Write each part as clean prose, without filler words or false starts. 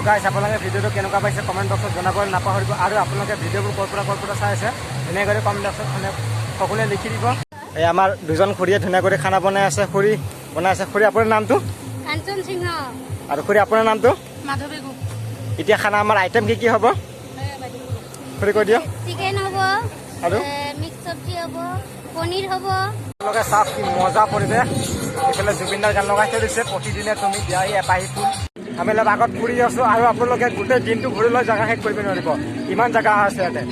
গাইছ আপোনালোকে ভিডিঅ'টো কেনেকুৱা পাইছে কমেণ্ট বক্সত জনাবলৈ নাপাহৰিব আৰু আপোনালোকে ভিডিঅ'বোৰ ক'ৰ পৰা চাই আছে ধুনীয়াকৈ কমেণ্ট বক্সত সকলোৱে লিখি দিব। এই আমাৰ দুজন খুৰীয়ে ধুনীয়াকৈ খানা বনাই আছে। খুৰী আপোনাৰ নামটো? কাঞ্চন সিংহ। আৰু খুৰী আপোনাৰ নামটো? মাধৱী গো। এতিয়া খানা আমাৰ আইটেম কি হ'ব খুৰী কৈ দিয়ক। চিকেন হ'ব আৰু মিক্স চব্জি হ'ব, পনীৰ হ'ব। আপোনালোকে চাওক কি মজা পৰিৱেশ। এইফালে জুবিনদাৰ গান লগাই থৈ দিছে প্ৰতিদিনে তুমি দিয়া এপাহি ফুল। আমি অলপ আগত ফুৰি আছোঁ আৰু আপোনালোকে গোটেই দিনটো ঘূৰি লৈ জেগা শেষ কৰিব নোৱাৰিব, ইমান জেগা আছে ইয়াতে।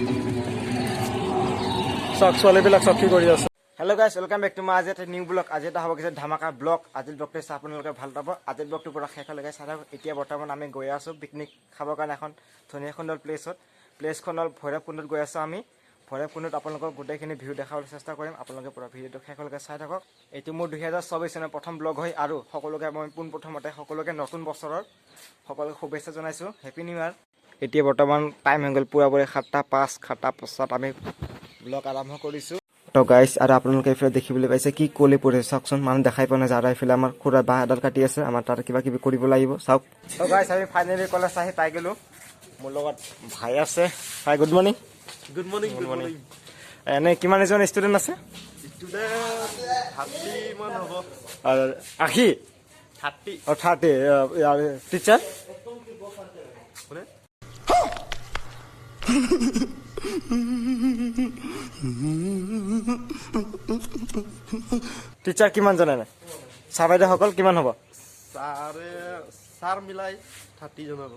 চাওক ছোৱালীবিলাক চব কি কৰি আছে। হেল্ল' গাইছ, ৱেলকাম বেক টু মাই আজি এটা নিউ ব্লগ। আজি এটা হ'ব গৈছে ধামাকা ব্লগ। আজিৰ ব্লগটো চাই আপোনালোকে ভাল পাব। আজিৰ ব্লগটো পৰা শেষলৈকে চাই থাকক। এতিয়া বৰ্তমান আমি গৈ আছোঁ পিকনিক খাবৰ কাৰণে এখন ধুনীয়া সুন্দৰ প্লেচখন হ'ল ভৈৰৱকুণ্ডত গৈ আছোঁ আমি। ভৈৰৱকুণ্ডত আপোনালোকক গোটেইখিনি ভিউ দেখাবলৈ চেষ্টা কৰিম। আপোনালোকে পুৰা ভিডিঅ'টো শেষলৈকে চাই থাকক। এইটো মোৰ 2024 চনৰ প্ৰথম ব্লগ হয় আৰু সকলোকে মই পোনপ্ৰথমতে সকলোকে নতুন বছৰৰ সকলোকে শুভেচ্ছা জনাইছোঁ। হেপী নিউ ইয়াৰ। এতিয়া বৰ্তমান টাইম হৈ গ'ল পুৰাপুৰি 7:05 আমি ব্লগ আৰম্ভ কৰিছোঁ। তো গাইছ আৰু আপোনালোকে এইফালে দেখিবলৈ পাইছে কি কলি পৰিছে চাওকচোন। মানুহ দেখাই পোৱা নাই যাৰ এইফালে আমাৰ খুৰা বাঁহ এডাল কাটি আছে। আমাৰ তাত কিবা কিবি কৰিব লাগিব চাওক। তো গাইছ আমি ফাইনেলি কলেজ আহি পাই গ'লোঁ। মোৰ লগত ভাই আছে। ভাই গুড মৰ্ণিং। Good morning. এনে কিমানজন ষ্টুডেণ্ট আছে? ষ্টুডেণ্ট 30 মান হ'ব। 80? 30 টিচাৰ? টিচাৰ কিমানজন এনে? ছাৰ বাইদেউসকল কিমান হ'ব? ছাৰ মিলাই 30 জনৰ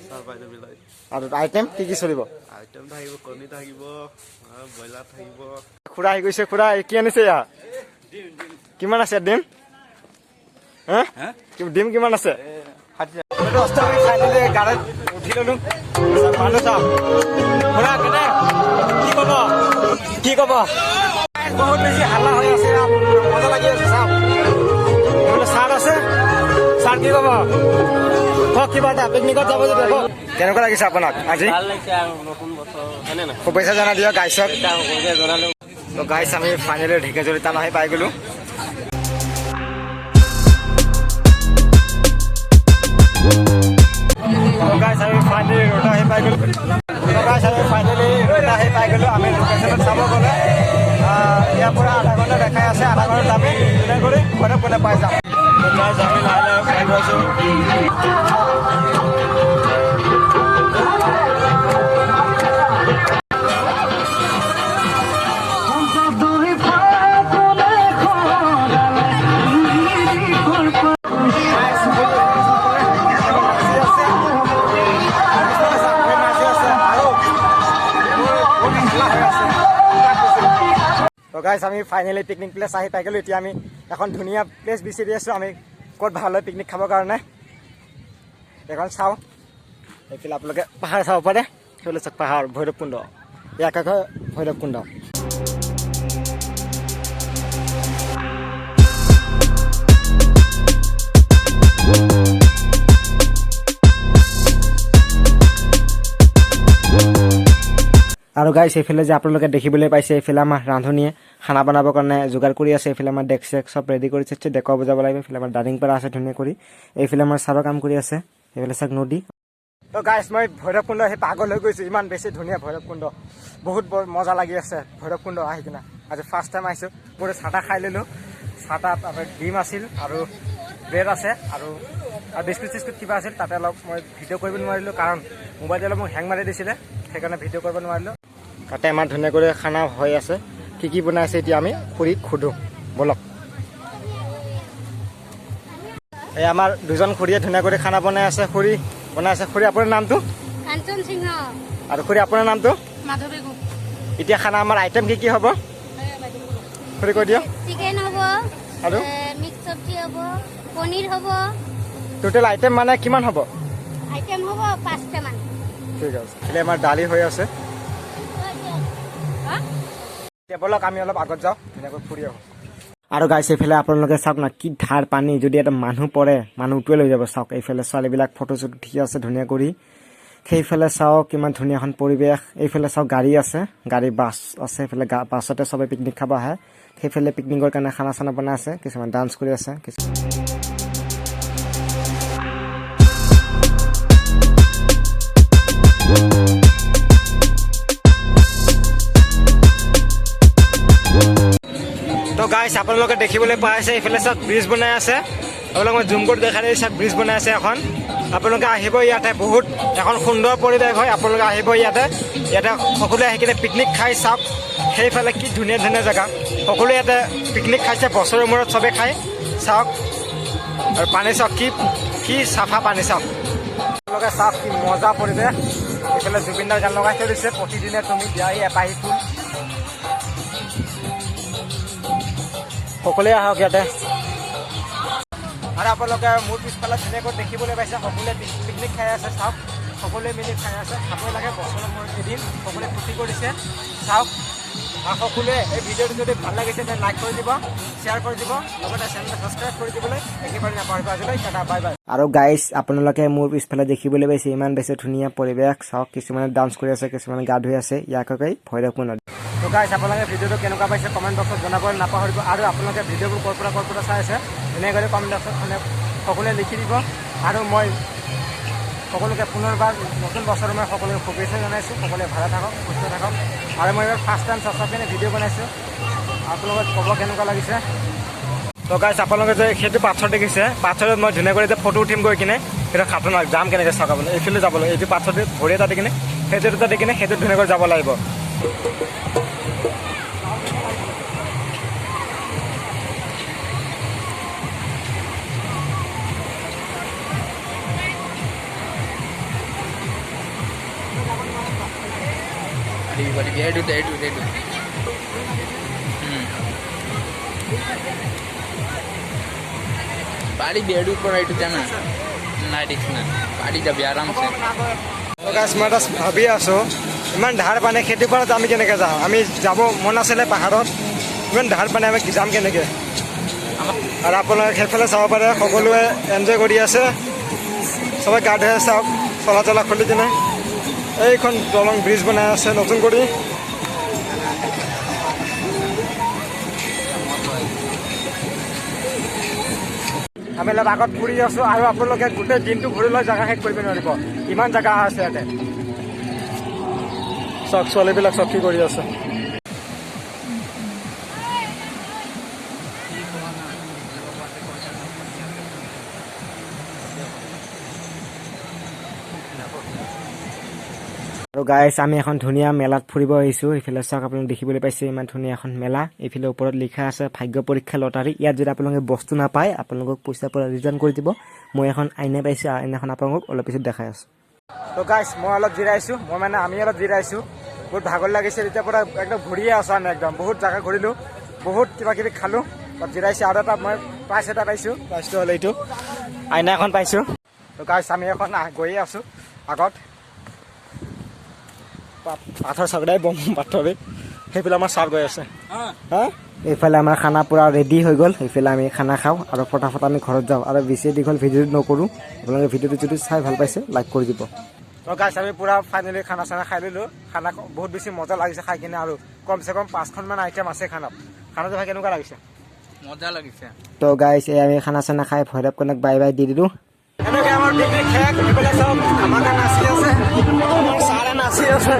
ছাৰ বাইদেউ মিলাই। আৰু আইটেম কি চলিব? আইটেম থাকিব, কণী থাকিব, ব্ৰইলাৰ থাকিব। খুৰা আহি গৈছে। খুৰা কি আনিছে ইয়াৰ? কিমান আছে ডিম? ডিম কিমান আছে? গাড়ীত উঠি ললো। খুৰা কেনে কি কব? বহুত বেছি হাল্লা হৈ আছে, মজা লাগি আছে। ছাৰ আছে, ছাৰ কি কব? কিবা এটা পিকনিকত যাব যদি হ'ব। কেনেকুৱা লাগিছে আপোনাক আজি? শুভেচ্ছা জনাই দিয়ক গাইছক। গাইছ আমি ফাইনেলি ঢেকীয়াজুলি টান আহি পাই গ'লো। আমি লোকেশ্যনত চাব গ'লে ইয়াৰ পৰা আধা ঘণ্টা দেখাই আছে। আধা ঘণ্টাত আমি ধুনীয়াকৈ ভৈৰৱকুণ্ড পাই যাম। আমি লাহে লাহে খাই গৈছোঁ। গাইছ আমি ফাইনেলি পিকনিক প্লেচ আহি পাই গ'লোঁ। এতিয়া আমি এখন ধুনীয়া প্লেচ বিচাৰি আছোঁ আমি ক'ত ভাল হয় পিকনিক খাবৰ কাৰণে। এখন চাওঁ। এইফালে আপোনালোকে পাহাৰ চাব পাৰে। সেইফালে চাওক পাহাৰ, ভৈৰৱকুণ্ড। ইয়াক কয় ভৈৰৱকুণ্ড। আৰু গাইছ এইফালে যে আপোনালোকে দেখিবলৈ পাইছে, এইফালে আমাৰ ৰান্ধনীয়ে খানা বনাবৰ কাৰণে যোগাৰ কৰি আছে। এইফালে আমাৰ ডেক চেক চব ৰেডি কৰি থৈছে, ডেক বজাব লাগিব। এইফালে আমাৰ ডাইনিং পাৰা আছে ধুনীয়া কৰি। এইফালে আমাৰ ছাৰৰ কাম কৰি আছে। এইফালে চাওক নদী। তো গাইছ মই ভৈৰৱকুণ্ড সেই পাগল হৈ গৈছোঁ। ইমান বেছি ধুনীয়া ভৈৰৱকুণ্ড, বহুত বৰ মজা লাগি আছে ভৈৰৱকুণ্ড আহি কিনে। আজি ফাৰ্ষ্ট টাইম আহিছোঁ। মোৰ চাহ খাই ল'লোঁ। চাহ ডিম আছিল আৰু ব্ৰেড আছে আৰু বিস্কুট চিস্কুট কিবা আছিল। তাতে অলপ মই ভিডিঅ' কৰিব নোৱাৰিলোঁ কাৰণ মোবাইলটো অলপ মোক হেং মাৰি দিছিলে, সেইকাৰণে ভিডিঅ' কৰিব নোৱাৰিলোঁ। তাতে আমাৰ ধুনীয়াকৈ খানা হৈ আছে। কি বনাই আছে এতিয়া আমি খুৰীক সোধোঁ, বলক। এই আমাৰ দুজন খুৰীয়ে ধুনীয়াকৈ খানা বনাই আছে। খুৰী আপোনাৰ নামটো? কাঞ্চন সিংহ। আৰু খুৰী আপোনাৰ নামটো? মাধৱী গো। এতিয়া খানা আমাৰ আইটেম কি হ'ব খুৰী কৈ দিয়ক। চিকেন হ'ব আৰু মিক্স চব্জি হ'ব, পনীৰ হ'ব। টোটেল আইটেম মানে কিমান হ'ব? আইটেম হ'ব 5টা মান। ঠিক আছে। এতিয়া আমাৰ দালি হৈ আছে। এতিয়া বলক আমি অলপ আগত যাওঁ, ধুনীয়াকৈ ফুৰি আহোঁ। আৰু গাইছ এইফালে আপোনালোকে চাওক না কি ধাৰ পানী, যদি এটা মানুহ পৰে মানুহ উটুৱাই লৈ যাব। চাওক এইফালে ছোৱালীবিলাক ফটো চটো উঠি আছে ধুনীয়া কৰি। সেইফালে চাওক কিমান ধুনীয়া এখন পৰিৱেশ। এইফালে চাওক গাড়ী আছে, গাড়ী বাছ আছে। এইফালে বাছতে চবে পিকনিক খাব আহে। সেইফালে পিকনিকৰ কাৰণে খানা চানা বনাই আছে, কিছুমান ডান্স কৰি আছে। আপোনালোকে দেখিবলৈ পাই আছে এইফালে চাওক ব্ৰিজ বনাই আছে আপোনালোক মই জুম কৰি দেখাই দিছোঁ চাওক ব্ৰিজ বনাই আছে এখন আপোনালোকে আহিব ইয়াতে বহুত এখন সুন্দৰ পৰিৱেশ হয় আপোনালোকে আহিব ইয়াতে সকলোৱে আহি কিনে পিকনিক খাই চাওক সেইফালে কি ধুনীয়া ধুনীয়া জেগা সকলোৱে ইয়াতে পিকনিক খাইছে বছৰৰ মূৰত চবে খায় চাওক আৰু পানী চাওক কি চাফা পানী চাওক আপোনালোকে চাওক কি মজা পৰিৱেশ এইফালে জুবিনদাৰ গান লগাই থৈ দিছে প্ৰতিদিনে তুমি বিয়াহী এপাহী ফুল সকলোৱে আহক ইয়াতে আৰু আপোনালোকে মোৰ পিছফালে ধুনীয়াকৈ দেখিবলৈ পাইছে সকলোৱে পিকনিক খাই আছে চাওক সকলোৱে মিলি খাই আছে খাবই লাগে বছৰৰ মূৰত এদিন সকলোৱে ফূৰ্তি কৰিছে চাওক আৰু সকলোৱে এই ভিডিঅ'টো যদি ভাল লাগিছে তেন্তে লাইক কৰি দিব শ্বেয়াৰ কৰি দিব লগতে চেনেলটো ছাবস্ক্ৰাইব কৰি দিবলৈ একেবাৰে নাপাহৰিব আজিলৈ টাটা বাই বাই আৰু গাইজ আপোনালোকে মোৰ পিছফালে দেখিবলৈ পাইছে ইমান বেছি ধুনীয়া পৰিৱেশ চাওক কিছুমানে ডান্স কৰি আছে কিছুমানে গা ধুই আছে ইয়াকে ভৈৰৱকুণ্ড নদী তো গাইজ আপোনালোকে ভিডিঅ'টো কেনেকুৱা পাইছে কমেণ্ট বক্সত জনাবলৈ নাপাহৰিব আৰু আপোনালোকে ভিডিঅ'বোৰ ক'ৰ পৰা চাই আছে এনেকৈ কমেণ্ট বক্সত সকলোৱে লিখি দিব আৰু মই সকলোকে পুনৰবাৰ নতুন বছৰৰ মই সকলোকে শুভেচ্ছা জনাইছোঁ সকলোৱে ভালে থাকক সুস্থ থাকক আৰু মই এইবাৰ ফাৰ্ষ্ট টাইম চচাপিনে ভিডিঅ' বনাইছোঁ আপোনালোকক ক'ব কেনেকুৱা লাগিছে তো গাইজ আপোনালোকে যে সেইটো পাথৰ দেখিছে পাথৰত মই ধুনীয়াকৈ যে ফটো উঠিম গৈ কিনে সেইটো খাতৰনাক যাম কেনেকৈ চাওক আপুনি এইফালে যাব লাগে এইটো পাথৰটো ভৰি এটা দি কিনে সেইটো দুটা দি কিনে সেইটো ধুনীয়াকৈ যাব লাগিব पाड़ी बेड ऊपर आइटू जाना ना रिक्स ना पाड़ी जब आराम से মই এটা ভাবি আছোঁ ইমান ধাৰ পানী খেতি কৰাত আমি কেনেকৈ যাওঁ আমি যাব মন আছিলে পাহাৰত ইমান ধাৰ পানী আমি যাম কেনেকৈ আৰু আপোনালোকে সেইফালে চাব পাৰে সকলোৱে এনজয় কৰি আছে চবে গা ধুই চাওক চলা খুলি কিনে এইখন দলং ব্ৰিজ বনাই আছে নতুন কৰি আমি অলপ আগত ফুৰি আছোঁ আৰু আপোনালোকে গোটেই দিনটো ঘূৰি লৈ জেগা শেষ কৰিব নোৱাৰিব ইমান জেগা আছে ইয়াতে চব ছোৱালীবিলাক চব কি কৰি আছে আৰু গাইজ আমি এখন ধুনীয়া মেলাত ফুৰিব আহিছোঁ এইফালে চাওক আপোনালোকে দেখিবলৈ পাইছে ইমান ধুনীয়া এখন মেলা এইফালে ওপৰত লিখা আছে ভাগ্য পৰীক্ষা লটাৰী ইয়াত যদি আপোনালোকে বস্তু নাপায় আপোনালোকক পইচা পৰা ৰিটাৰ্ণ কৰি দিব মই এখন আইনা পাইছোঁ আইনাখন আপোনালোকক অলপ পিছত দেখাই আছোঁ তো গাইজ মই অলপ জিৰাইছোঁ আমি অলপ জিৰাইছোঁ বহুত ভাগৰ লাগিছে তেতিয়াৰ পৰা একদম ঘূৰিয়ে আছোঁ আমি একদম বহুত জেগা ঘূৰিলোঁ বহুত কিবা কিবি খালোঁ অলপ জিৰাইছোঁ আৰু এটা মই প্ৰাইজ এটা পাইছোঁ প্ৰাইজটো হ'ল এইটো আইনা এখন পাইছোঁ তো গাইজ আমি এখন গৈয়ে আছোঁ আগত পাথৰ চাগদাই বম পাথৰে সেইফালে আমাৰ ছাৰ গৈ আছে হা এইফালে আমাৰ খানা পূৰা ৰেডি হৈ গ'ল সেইফালে আমি খানা খাওঁ আৰু ফটাফট আমি ঘৰত যাওঁ আৰু বেছি দীঘল ভিডিঅ' নকৰোঁ আপোনালোকে ভিডিঅ'টো যদি চাই ভাল পাইছে লাইক কৰি দিব তো গাইজ আমি পূৰা ফাইনেলি খানা চানা খাই ল'লোঁ খানা বহুত বেছি মজা লাগিছে খাই কিনে আৰু কমচে কম 5খনমান আইটেম আছে খানাটো ভাই কেনেকুৱা লাগিছে मजा लगिছে তো গাইজ আমি খানা চানা খাই ভৈৰৱকুণ্ডক বাই বাই দি দিলোঁ এনেকৈ আমাৰ পিকনিক শেষ এইফালে চব আমাকে নাচি আছে আমাৰ ছাৰে নাচি আছে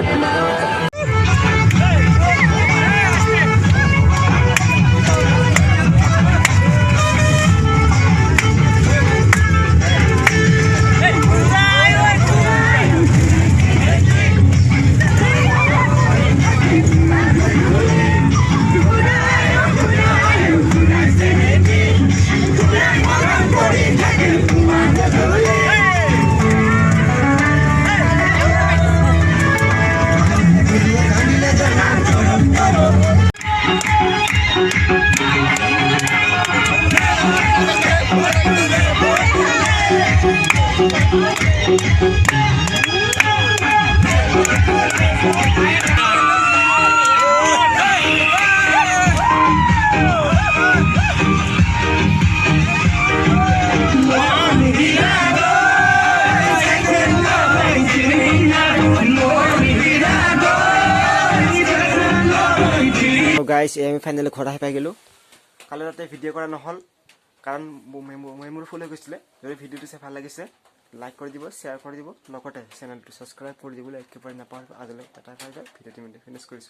গাইজ আমি ফাইনেলি ঘৰ আহি পাই গ'লোঁ কালি ৰাতি ভিডিঅ' কৰা নহ'ল কাৰণ মোৰ ফুল হৈ গৈছিলে যদি ভিডিঅ'টো চাই ভাল লাগিছে লাইক কৰি দিব শ্বেয়াৰ কৰি দিব লগতে চেনেলটো ছাবস্ক্ৰাইব কৰি দিবলৈ একেবাৰে নাপাহৰিব আজিলৈ এটা ভিডিঅ'টো ফিনিছ কৰিছোঁ